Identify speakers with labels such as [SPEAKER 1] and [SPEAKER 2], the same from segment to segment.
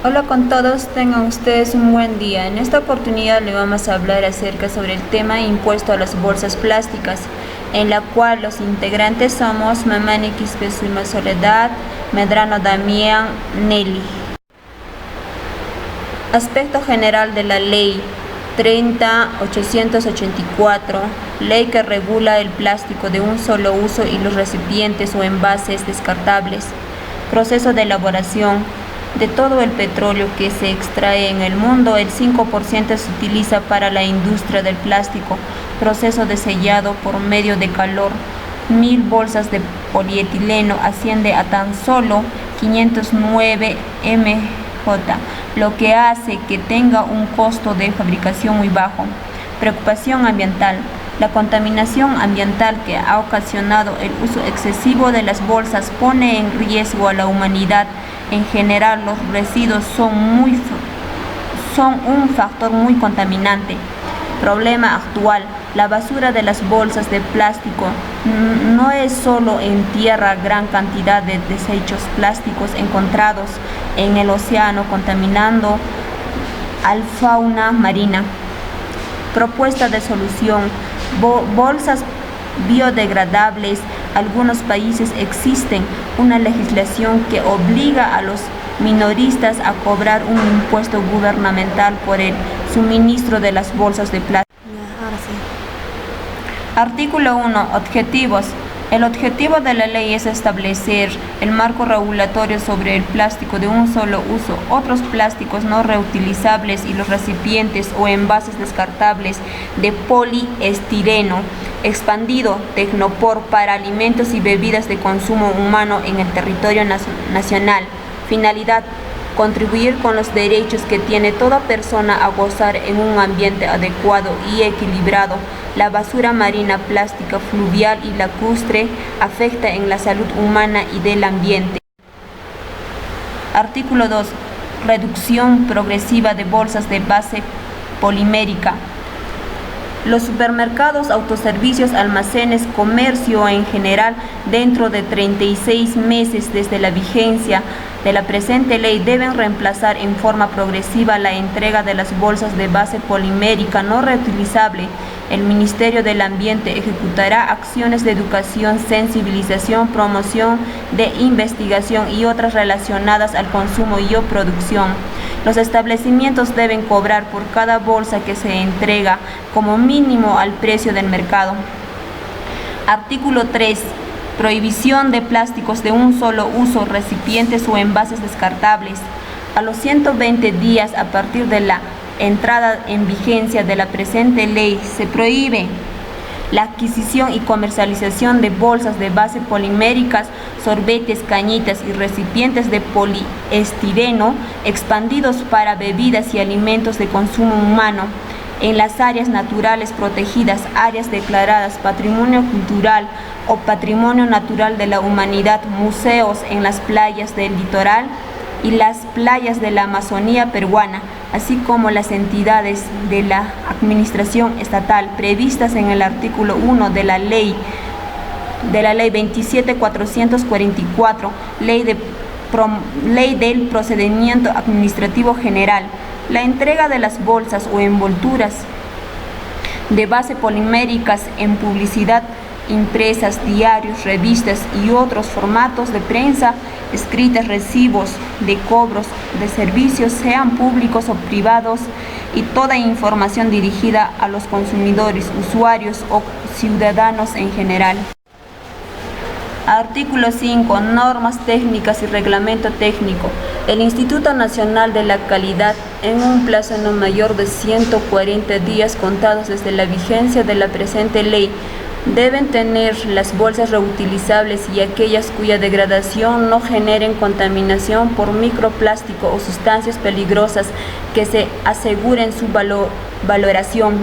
[SPEAKER 1] Hola con todos, tengan ustedes un buen día. En esta oportunidad le vamos a hablar acerca sobre el tema impuesto a las bolsas plásticas, en la cual los integrantes somos Mamani Quispe Zulma Soledad, Medrano Damián, Nelly. Aspecto general de la Ley 30.884, ley que regula el plástico de un solo uso y los recipientes o envases descartables. Proceso de elaboración. De todo el petróleo que se extrae en el mundo, el 5% se utiliza para la industria del plástico. Proceso de sellado por medio de calor. 1000 bolsas de polietileno asciende a tan solo 509 mJ, lo que hace que tenga un costo de fabricación muy bajo. Preocupación ambiental. La contaminación ambiental que ha ocasionado el uso excesivo de las bolsas pone en riesgo a la humanidad. En general, los residuos son un factor muy contaminante. Problema actual. La basura de las bolsas de plástico no es solo en tierra, gran cantidad de desechos plásticos encontrados en el océano contaminando al fauna marina. Propuesta de solución. Bolsas biodegradables. Algunos países existen una legislación que obliga a los minoristas a cobrar un impuesto gubernamental por el suministro de las bolsas de plástico. Artículo 1. Objetivos. El objetivo de la ley es establecer el marco regulatorio sobre el plástico de un solo uso, otros plásticos no reutilizables y los recipientes o envases descartables de poliestireno expandido Tecnopor para alimentos y bebidas de consumo humano en el territorio nacional. Finalidad: contribuir con los derechos que tiene toda persona a gozar en un ambiente adecuado y equilibrado. La basura marina, plástica, fluvial y lacustre afecta en la salud humana y del ambiente. Artículo 2. Reducción progresiva de bolsas de base polimérica. Los supermercados, autoservicios, almacenes, comercio en general, dentro de 36 meses desde la vigencia de la presente ley, deben reemplazar en forma progresiva la entrega de las bolsas de base polimérica no reutilizable. El Ministerio del Ambiente ejecutará acciones de educación, sensibilización, promoción de investigación y otras relacionadas al consumo y o producción. Los establecimientos deben cobrar por cada bolsa que se entrega como mínimo al precio del mercado. Artículo 3. Prohibición de plásticos de un solo uso, recipientes o envases descartables. A los 120 días a partir de la entrada en vigencia de la presente ley, se prohíbe la adquisición y comercialización de bolsas de base poliméricas, sorbetes, cañitas y recipientes de poliestireno expandidos para bebidas y alimentos de consumo humano en las áreas naturales protegidas, áreas declaradas Patrimonio Cultural o Patrimonio Natural de la Humanidad, museos en las playas del litoral y las playas de la Amazonía peruana, así como las entidades de la administración estatal previstas en el artículo 1 de la ley 27.444, ley del procedimiento administrativo general. La entrega de las bolsas o envolturas de base poliméricas en publicidad impresas, diarios, revistas y otros formatos de prensa escritas, recibos de cobros de servicios, sean públicos o privados, y toda información dirigida a los consumidores, usuarios o ciudadanos en general. Artículo 5. Normas técnicas y reglamento técnico. El Instituto Nacional de la Calidad, en un plazo no mayor de 140 días contados desde la vigencia de la presente ley, deben tener las bolsas reutilizables y aquellas cuya degradación no generen contaminación por microplástico o sustancias peligrosas que se aseguren su valoración.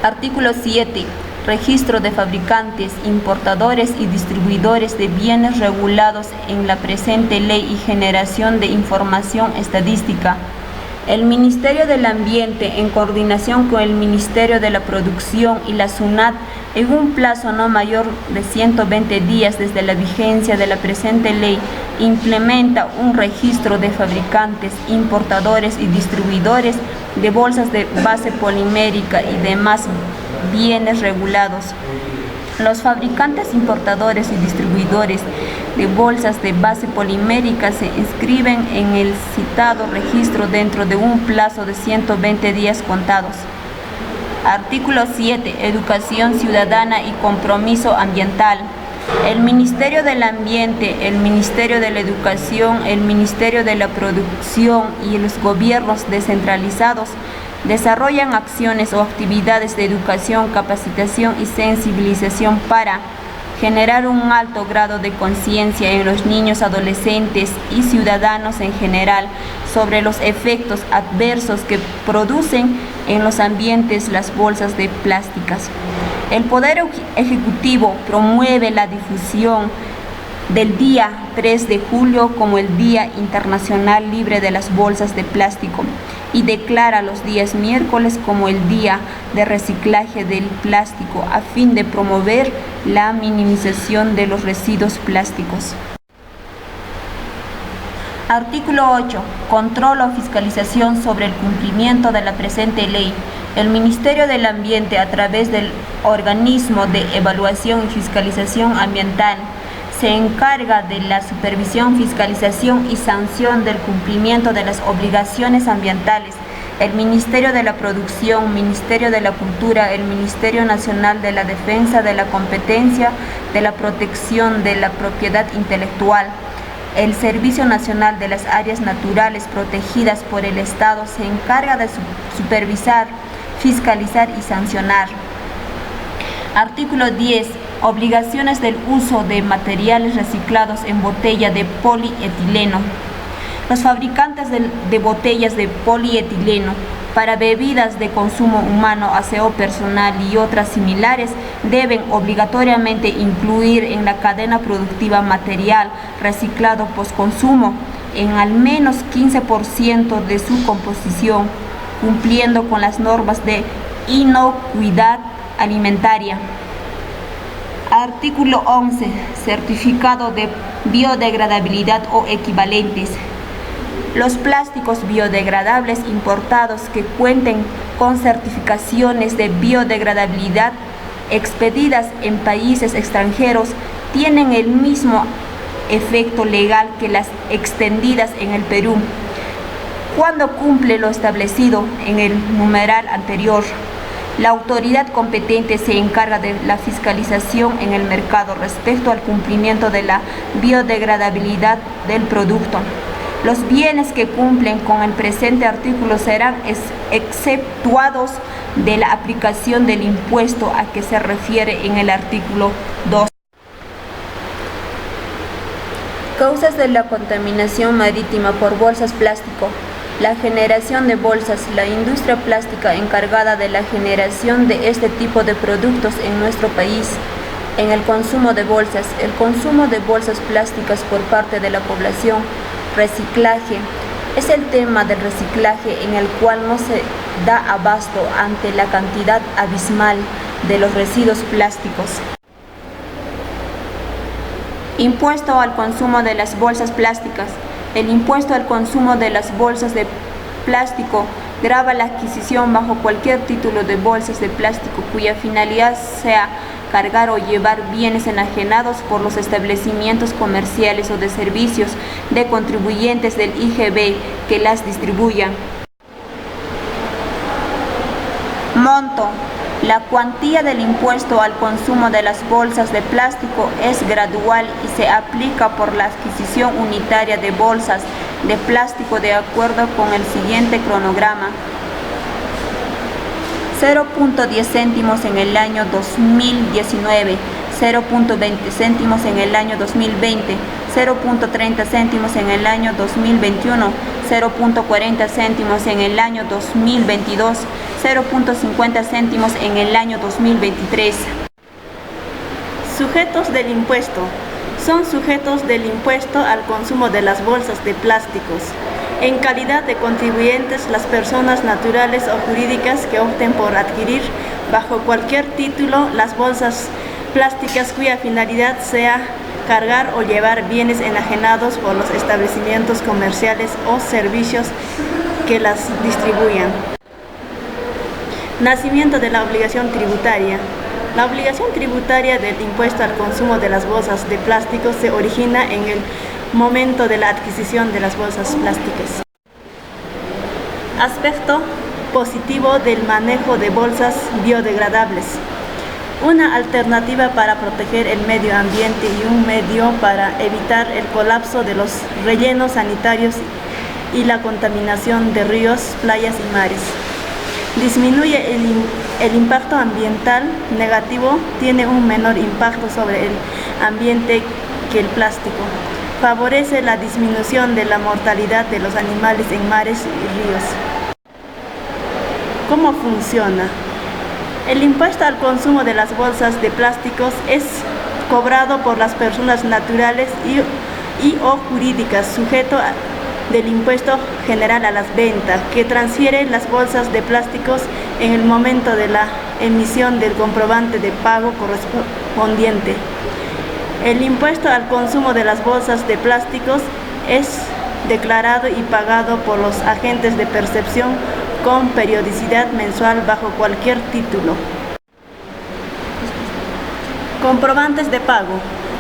[SPEAKER 1] Artículo 7. Registro de fabricantes, importadores y distribuidores de bienes regulados en la presente ley y generación de información estadística. El Ministerio del Ambiente, en coordinación con el Ministerio de la Producción y la SUNAT, en un plazo no mayor de 120 días desde la vigencia de la presente ley, implementa un registro de fabricantes, importadores y distribuidores de bolsas de base polimérica y demás bienes regulados. Los fabricantes, importadores y distribuidores de bolsas de base polimérica se inscriben en el citado registro dentro de un plazo de 120 días contados. Artículo 7. Educación ciudadana y compromiso ambiental. El Ministerio del Ambiente, el Ministerio de la Educación, el Ministerio de la Producción y los gobiernos descentralizados desarrollan acciones o actividades de educación, capacitación y sensibilización para generar un alto grado de conciencia en los niños, adolescentes y ciudadanos en general sobre los efectos adversos que producen en los ambientes las bolsas de plásticas. El Poder Ejecutivo promueve la difusión del día 3 de julio como el Día Internacional Libre de las Bolsas de Plástico y declara los días miércoles como el Día de Reciclaje del Plástico a fin de promover la minimización de los residuos plásticos. Artículo 8. Control o fiscalización sobre el cumplimiento de la presente ley. El Ministerio del Ambiente, a través del Organismo de Evaluación y Fiscalización Ambiental, se encarga de la supervisión, fiscalización y sanción del cumplimiento de las obligaciones ambientales. El Ministerio de la Producción, Ministerio de la Cultura, el Ministerio Nacional de la Defensa de la Competencia, de la Protección de la Propiedad Intelectual, el Servicio Nacional de las Áreas Naturales Protegidas por el Estado se encarga de supervisar, fiscalizar y sancionar. Artículo 10. Obligaciones del uso de materiales reciclados en botella de polietileno. Los fabricantes de botellas de polietileno para bebidas de consumo humano, aseo personal y otras similares deben obligatoriamente incluir en la cadena productiva material reciclado postconsumo en al menos 15% de su composición, cumpliendo con las normas de inocuidad alimentaria. Artículo 11. Certificado de biodegradabilidad o equivalentes. Los plásticos biodegradables importados que cuenten con certificaciones de biodegradabilidad expedidas en países extranjeros tienen el mismo efecto legal que las extendidas en el Perú, cuando cumple lo establecido en el numeral anterior. La autoridad competente se encarga de la fiscalización en el mercado respecto al cumplimiento de la biodegradabilidad del producto. Los bienes que cumplen con el presente artículo serán exceptuados de la aplicación del impuesto a que se refiere en el artículo 2. Causas de la contaminación marítima por bolsas plástico. La generación de bolsas. La industria plástica encargada de la generación de este tipo de productos en nuestro país. En el consumo de bolsas. El consumo de bolsas plásticas por parte de la población. Reciclaje. Es el tema del reciclaje en el cual no se da abasto ante la cantidad abismal de los residuos plásticos. Impuesto al consumo de las bolsas plásticas. El impuesto al consumo de las bolsas de plástico grava la adquisición bajo cualquier título de bolsas de plástico cuya finalidad sea cargar o llevar bienes enajenados por los establecimientos comerciales o de servicios de contribuyentes del IGB que las distribuyan. Monto. La cuantía del impuesto al consumo de las bolsas de plástico es gradual y se aplica por la adquisición unitaria de bolsas de plástico de acuerdo con el siguiente cronograma. 0.10 céntimos en el año 2019, 0.20 céntimos en el año 2020, 0.30 céntimos en el año 2021, 0.40 céntimos en el año 2022, 0.50 céntimos en el año 2023. Sujetos del impuesto. Son sujetos del impuesto al consumo de las bolsas de plásticos.
[SPEAKER 2] En calidad de contribuyentes, las personas naturales o jurídicas que opten por adquirir bajo cualquier título las bolsas plásticas cuya finalidad sea cargar o llevar bienes enajenados por los establecimientos comerciales o servicios que las distribuyan. Nacimiento de la obligación tributaria. La obligación tributaria del impuesto al consumo de las bolsas de plástico se origina en el momento de la adquisición de las bolsas plásticas. Aspecto positivo del manejo de bolsas biodegradables. Una alternativa para proteger el medio ambiente y un medio para evitar el colapso de los rellenos sanitarios y la contaminación de ríos, playas y mares. Disminuye el impacto ambiental negativo, tiene un menor impacto sobre el ambiente que el plástico. Favorece la disminución de la mortalidad de los animales en mares y ríos. ¿Cómo funciona? El impuesto al consumo de las bolsas de plásticos es cobrado por las personas naturales y o jurídicas, sujeto del impuesto general a las ventas, que transfiere las bolsas de plásticos en el momento de la emisión del comprobante de pago correspondiente. El impuesto al consumo de las bolsas de plásticos es declarado y pagado por los agentes de percepción con periodicidad mensual bajo cualquier título. Comprobantes de pago.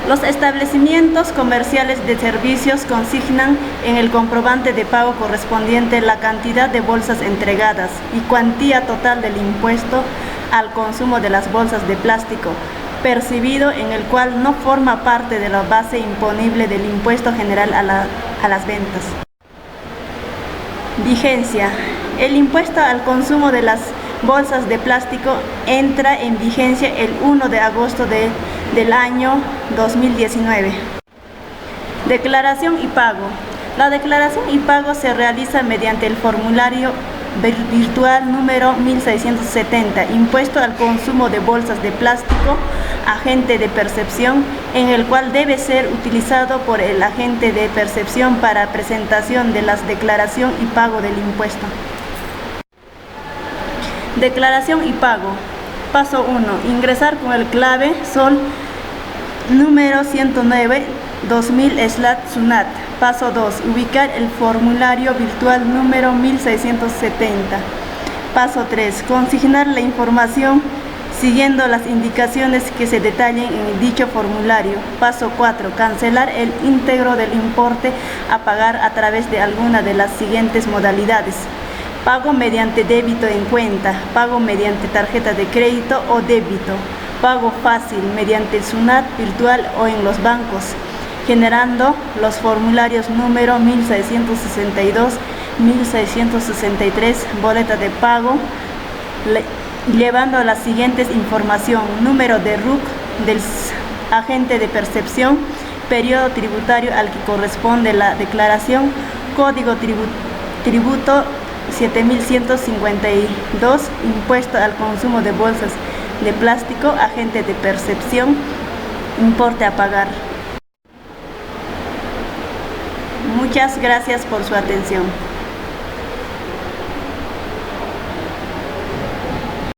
[SPEAKER 2] Los establecimientos comerciales de servicios consignan en el comprobante de pago correspondiente la cantidad de bolsas entregadas y cuantía total del impuesto al consumo de las bolsas de plástico percibido, en el cual no forma parte de la base imponible del impuesto general a las ventas. Vigencia. El impuesto al consumo de las bolsas de plástico entra en vigencia el 1 de agosto del año 2019. Declaración y pago. La declaración y pago se realiza mediante el formulario virtual número 1670, impuesto al consumo de bolsas de plástico, agente de percepción, en el cual debe ser utilizado por el agente de percepción para presentación de la declaración y pago del impuesto. Declaración y pago. Paso 1. Ingresar con el clave SOL número 109 2000/SUNAT. Paso 2. Ubicar el formulario virtual número 1670. Paso 3. Consignar la información siguiendo las indicaciones que se detallen en dicho formulario. Paso 4. Cancelar el íntegro del importe a pagar a través de alguna de las siguientes modalidades: pago mediante débito en cuenta, pago mediante tarjeta de crédito o débito, pago fácil mediante SUNAT virtual o en los bancos, generando los formularios número 1662, 1663, boleta de pago, llevando las siguientes información: número de RUC del agente de percepción, periodo tributario al que corresponde la declaración, código tributo 7152, impuesto al consumo de bolsas de plástico, agente de percepción, importe a pagar. Muchas gracias por su atención.